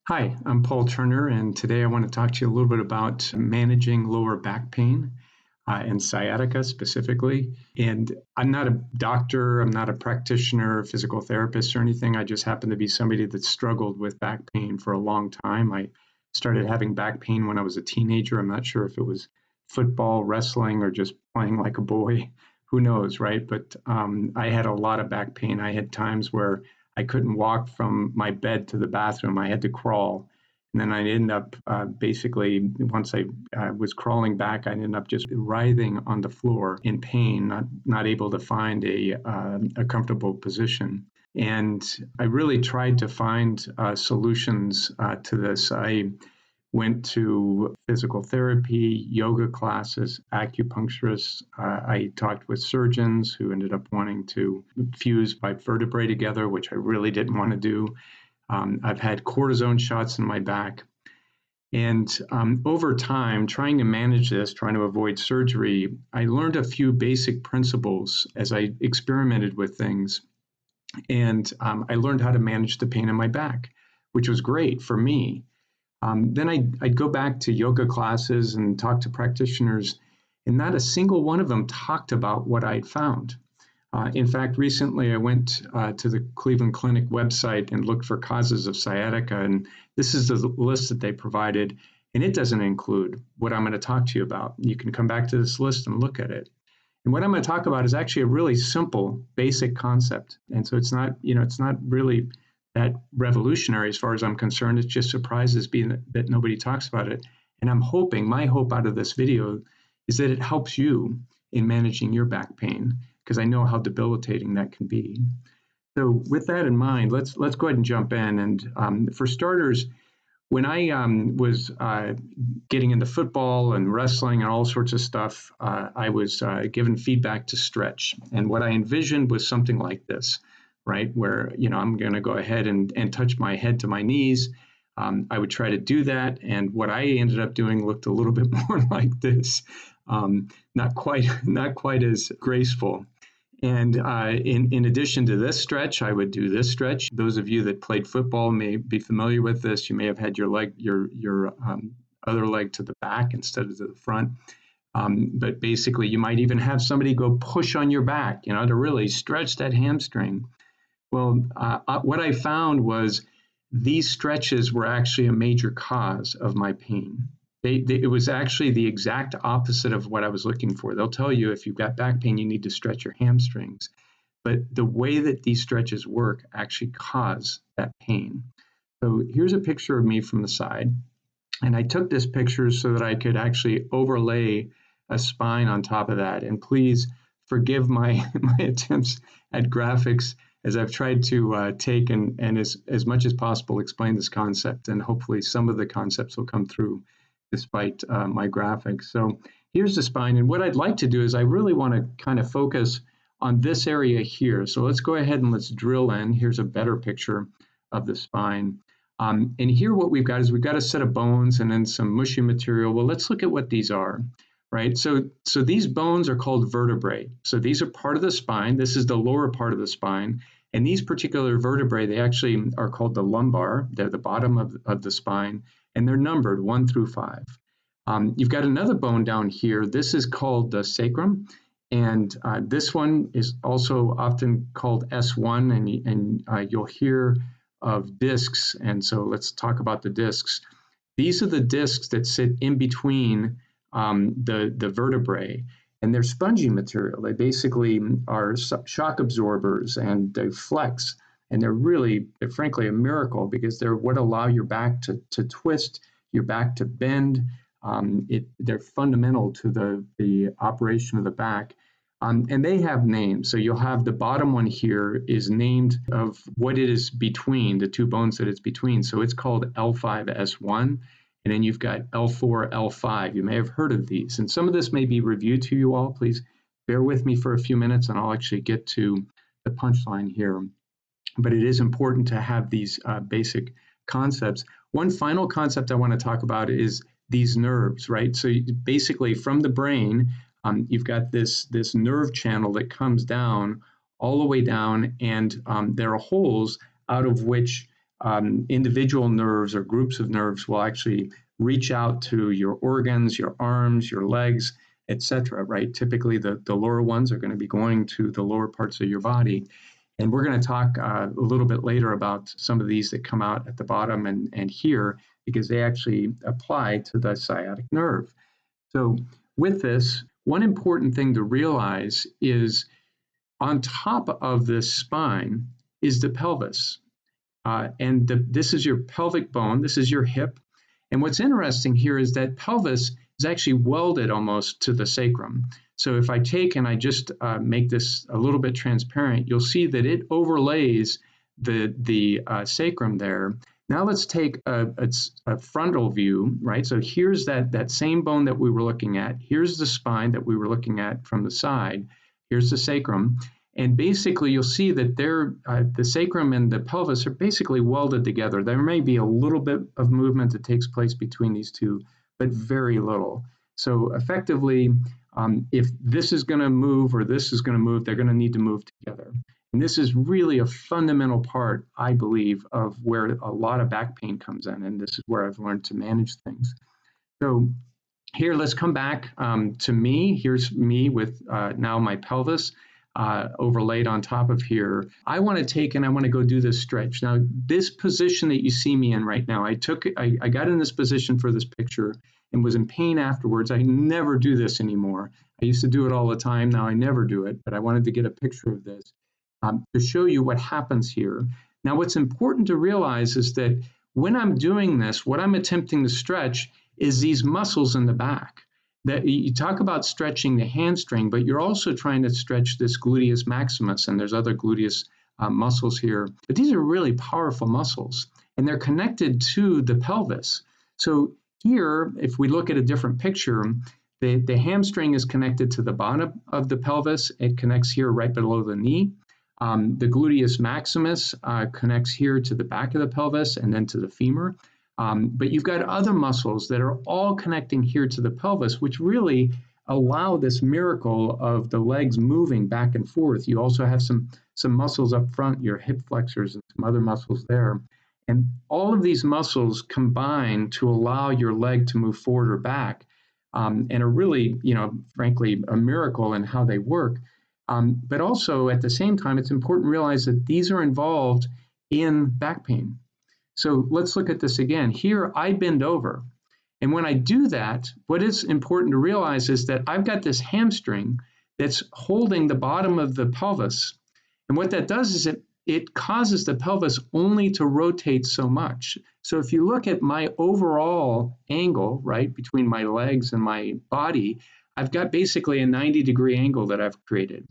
Hi, I'm Paul Turner, and today I want to talk to you a little bit about managing lower back pain and sciatica specifically. And I'm not a doctor, I'm not a practitioner, physical therapist, or anything. I just happen to be somebody that struggled with back pain for a long time. I started having back pain when I was a teenager. I'm not sure if it was football, wrestling, or just playing like a boy. Who knows, right? But I had a lot of back pain. I had times where I couldn't walk from my bed to the bathroom. I had to crawl. And then I ended up basically, once I was crawling back, I ended up just writhing on the floor in pain, not able to find a comfortable position. And I really tried to find solutions to this. I went to physical therapy, yoga classes, acupuncturists. I talked with surgeons who ended up wanting to fuse my vertebrae together, which I really didn't want to do. I've had cortisone shots in my back. And over time, trying to manage this, trying to avoid surgery, I learned a few basic principles as I experimented with things. And I learned how to manage the pain in my back, which was great for me. Then I'd go back to yoga classes and talk to practitioners, and not a single one of them talked about what I'd found. In fact, recently I went to the Cleveland Clinic website and looked for causes of sciatica, and this is the list that they provided, and it doesn't include what I'm going to talk to you about. You can come back to this list and look at it. And what I'm going to talk about is actually a really simple, basic concept, and so it's not really that revolutionary as far as I'm concerned. It just surprises me that nobody talks about it. And my hope out of this video is that it helps you in managing your back pain, because I know how debilitating that can be. So with that in mind, let's go ahead and jump in. And for starters, when I was getting into football and wrestling and all sorts of stuff, I was given feedback to stretch. And what I envisioned was something like this, right? Where, I'm going to go ahead and touch my head to my knees. I would try to do that. And what I ended up doing looked a little bit more like this. Not quite as graceful. And in addition to this stretch, I would do this stretch. Those of you that played football may be familiar with this. You may have had your other leg to the back instead of to the front. But basically, you might even have somebody go push on your back, to really stretch that hamstring. Well, what I found was these stretches were actually a major cause of my pain. It was actually the exact opposite of what I was looking for. They'll tell you if you've got back pain, you need to stretch your hamstrings. But the way that these stretches work actually cause that pain. So here's a picture of me from the side. And I took this picture so that I could actually overlay a spine on top of that. And please forgive my attempts at graphics, as I've tried to take and as much as possible explain this concept. And hopefully some of the concepts will come through despite my graphics. So here's the spine. And what I'd like to do is I really want to kind of focus on this area here. So let's go ahead and let's drill in. Here's a better picture of the spine. And here what we've got is we've got a set of bones and then some mushy material. Well, let's look at what these are, right? So these bones are called vertebrae. So these are part of the spine. This is the lower part of the spine. And these particular vertebrae, they actually are called the lumbar. They're the bottom of the spine, and they're numbered 1 through 5. You've got another bone down here. This is called the sacrum, and this one is also often called S1, and you'll hear of discs, and so let's talk about the discs. These are the discs that sit in between the vertebrae, and they're spongy material. They basically are shock absorbers, and they flex, and they're frankly a miracle because they're what allow your back to twist, your back to bend. They're fundamental to the operation of the back. And they have names. So you'll have the bottom one here is named of what it is between, the two bones that it's between. So it's called L5S1. And then you've got L4, L5. You may have heard of these. And some of this may be reviewed to you all. Please bear with me for a few minutes and I'll actually get to the punchline here. But it is important to have these basic concepts. One final concept I want to talk about is these nerves, right? So basically from the brain, you've got this nerve channel that comes down all the way down, and there are holes out of which individual nerves or groups of nerves will actually reach out to your organs, your arms, your legs, etc. Right? Typically, the lower ones are going to be going to the lower parts of your body. And we're going to talk a little bit later about some of these that come out at the bottom and here, because they actually apply to the sciatic nerve. So with this, one important thing to realize is on top of this spine is the pelvis. This is your pelvic bone, this is your hip. And what's interesting here is that pelvis is actually welded almost to the sacrum. So if I take and I just make this a little bit transparent, you'll see that it overlays the sacrum there. Now let's take a frontal view, right? So here's that same bone that we were looking at. Here's the spine that we were looking at from the side. Here's the sacrum. And basically, you'll see that the sacrum and the pelvis are basically welded together. There may be a little bit of movement that takes place between these two, but very little. So effectively, if this is going to move or this is going to move, they're going to need to move together. And this is really a fundamental part, I believe, of where a lot of back pain comes in. And this is where I've learned to manage things. So here, let's come back to me. Here's me with now my pelvis overlaid on top of here. I want to take and I want to go do this stretch. Now, this position that you see me in right now, I got in this position for this picture and was in pain afterwards. I never do this anymore. I used to do it all the time. Now I never do it, but I wanted to get a picture of this to show you what happens here. Now, what's important to realize is that when I'm doing this, what I'm attempting to stretch is these muscles in the back. That you talk about stretching the hamstring, but you're also trying to stretch this gluteus maximus, and there's other gluteus muscles here. But these are really powerful muscles, and they're connected to the pelvis. So here, if we look at a different picture, the hamstring is connected to the bottom of the pelvis. It connects here right below the knee. The gluteus maximus connects here to the back of the pelvis and then to the femur. But you've got other muscles that are all connecting here to the pelvis, which really allow this miracle of the legs moving back and forth. You also have some muscles up front, your hip flexors and some other muscles there. And all of these muscles combine to allow your leg to move forward or back, and are really, frankly, a miracle in how they work. But also at the same time, it's important to realize that these are involved in back pain. So let's look at this again. Here, I bend over. And when I do that, what is important to realize is that I've got this hamstring that's holding the bottom of the pelvis. And what that does is it causes the pelvis only to rotate so much. So if you look at my overall angle, right, between my legs and my body, I've got basically a 90-degree angle that I've created.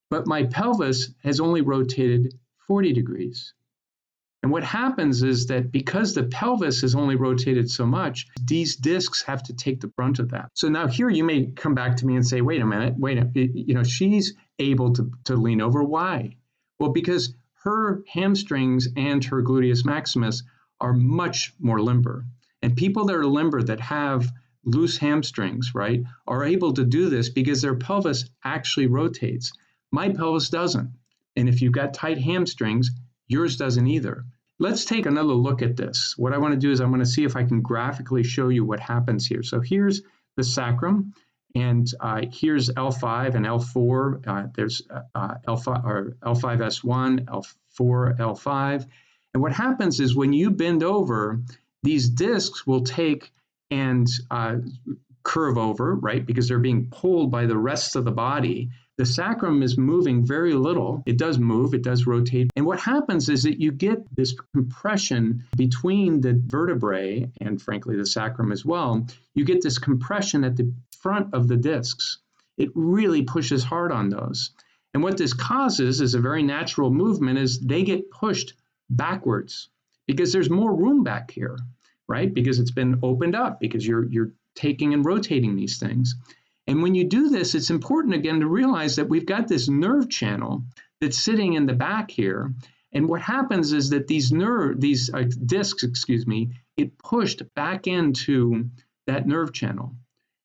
But my pelvis has only rotated 40 degrees. And what happens is that because the pelvis is only rotated so much, these discs have to take the brunt of that. So now here you may come back to me and say, wait a minute, she's able to lean over. Why? Well, because her hamstrings and her gluteus maximus are much more limber. And people that are limber, that have loose hamstrings, right, are able to do this because their pelvis actually rotates. My pelvis doesn't. And if you've got tight hamstrings, yours doesn't either. Let's take another look at this. What I want to do is I want to see if I can graphically show you what happens here. So here's the sacrum, and here's L5 and L4. There's L5 or L5S1, L4, L5. And what happens is when you bend over, these discs will take and curve over, right? Because they're being pulled by the rest of the body. The sacrum is moving very little. It does move, it does rotate. And what happens is that you get this compression between the vertebrae and frankly the sacrum as well. You get this compression at the front of the discs. It really pushes hard on those. And what this causes is a very natural movement is they get pushed backwards because there's more room back here, right? Because it's been opened up because you're taking and rotating these things. And when you do this, it's important again to realize that we've got this nerve channel that's sitting in the back here. And what happens is that these discs, get pushed back into that nerve channel.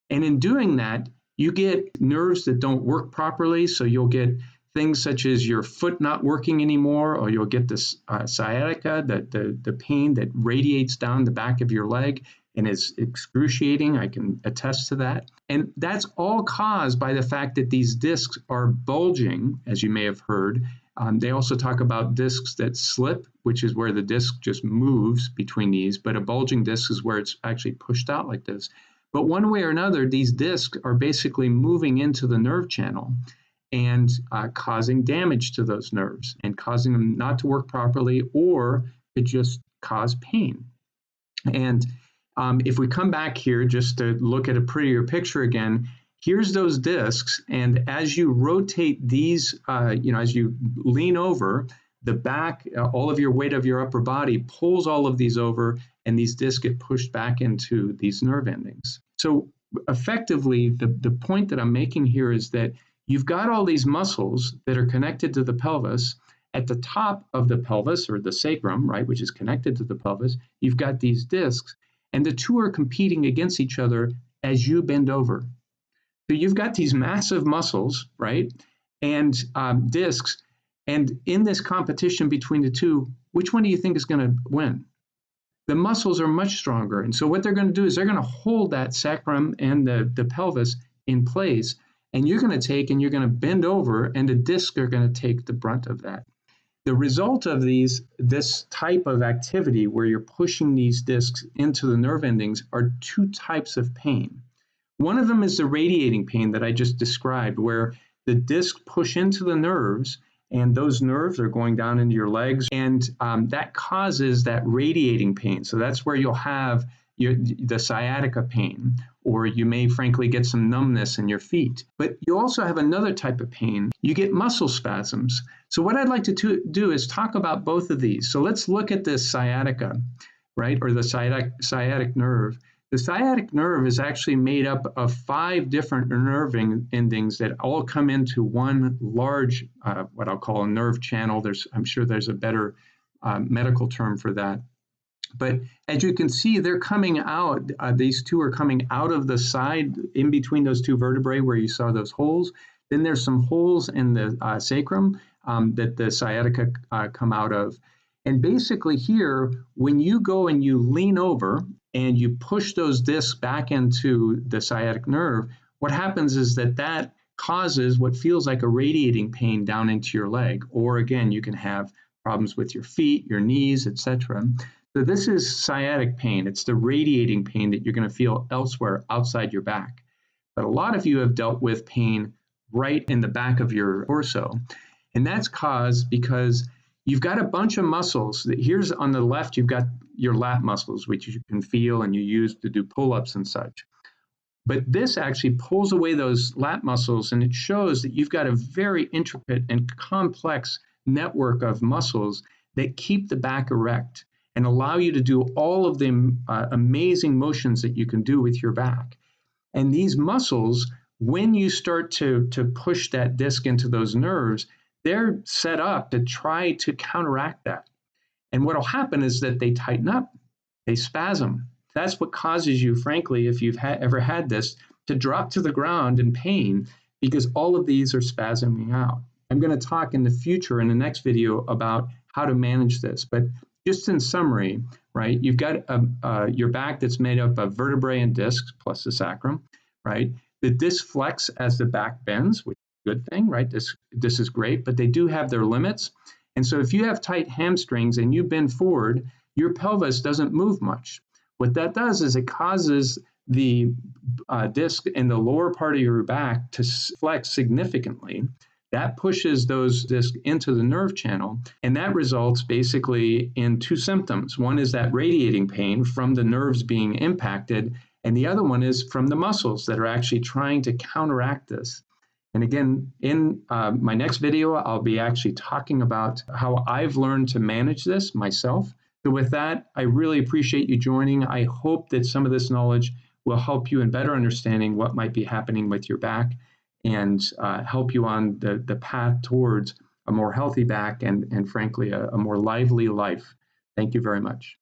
And in doing that, you get nerves that don't work properly. So you'll get things such as your foot not working anymore, or you'll get this sciatica, the pain that radiates down the back of your leg and is excruciating. I can attest to that. And that's all caused by the fact that these discs are bulging, as you may have heard. They also talk about discs that slip, which is where the disc just moves between these, but a bulging disc is where it's actually pushed out like this. But one way or another, these discs are basically moving into the nerve channel and causing damage to those nerves and causing them not to work properly, or it just cause pain. And if we come back here just to look at a prettier picture again, here's those discs. And as you rotate these, as you lean over, the back, all of your weight of your upper body pulls all of these over, and these discs get pushed back into these nerve endings. So effectively, the point that I'm making here is that you've got all these muscles that are connected to the pelvis. At the top of the pelvis, or the sacrum, right, which is connected to the pelvis, you've got these discs, and the two are competing against each other as you bend over. So you've got these massive muscles, right, and discs, and in this competition between the two, which one do you think is going to win? The muscles are much stronger, and so what they're going to do is they're going to hold that sacrum and the pelvis in place, and you're going to bend over, and the discs are going to take the brunt of that. The result of this type of activity where you're pushing these discs into the nerve endings are two types of pain. One of them is the radiating pain that I just described, where the discs push into the nerves, and those nerves are going down into your legs, and that causes that radiating pain. So that's where you'll have the sciatica pain, or you may frankly get some numbness in your feet. But you also have another type of pain. You get muscle spasms. So what I'd like to do is talk about both of these. So let's look at this sciatica, right, or the sciatic nerve. The sciatic nerve is actually made up of 5 different nerve endings that all come into one large, what I'll call a nerve channel. I'm sure there's a better medical term for that. But as you can see, they're coming out. These two are coming out of the side in between those two vertebrae where you saw those holes. Then there's some holes in the sacrum that the sciatica come out of. And basically here, when you go and you lean over and you push those discs back into the sciatic nerve, what happens is that causes what feels like a radiating pain down into your leg. Or again, you can have problems with your feet, your knees, etc. So this is sciatic pain. It's the radiating pain that you're going to feel elsewhere outside your back. But a lot of you have dealt with pain right in the back of your torso. And that's caused because you've got a bunch of muscles. Here's on the left, you've got your lat muscles, which you can feel and you use to do pull-ups and such. But this actually pulls away those lat muscles, and it shows that you've got a very intricate and complex network of muscles that keep the back erect and allow you to do all of the amazing motions that you can do with your back. And these muscles, when you start to push that disc into those nerves, they're set up to try to counteract that. And what will happen is that they tighten up, they spasm. That's what causes you, frankly, if you've ever had this, to drop to the ground in pain, because all of these are spasming out. I'm going to talk in the future in the next video about how to manage this. But just in summary, right, you've got your back that's made up of vertebrae and discs plus the sacrum, right? The discs flex as the back bends, which is a good thing, right? This is great, but they do have their limits. And so if you have tight hamstrings and you bend forward, your pelvis doesn't move much. What that does is it causes the disc in the lower part of your back to flex significantly. That pushes those discs into the nerve channel, and that results basically in 2 symptoms. One is that radiating pain from the nerves being impacted, and the other one is from the muscles that are actually trying to counteract this. And again, in my next video, I'll be actually talking about how I've learned to manage this myself. So with that, I really appreciate you joining. I hope that some of this knowledge will help you in better understanding what might be happening with your back and help you on the path towards a more healthy back and frankly, a more lively life. Thank you very much.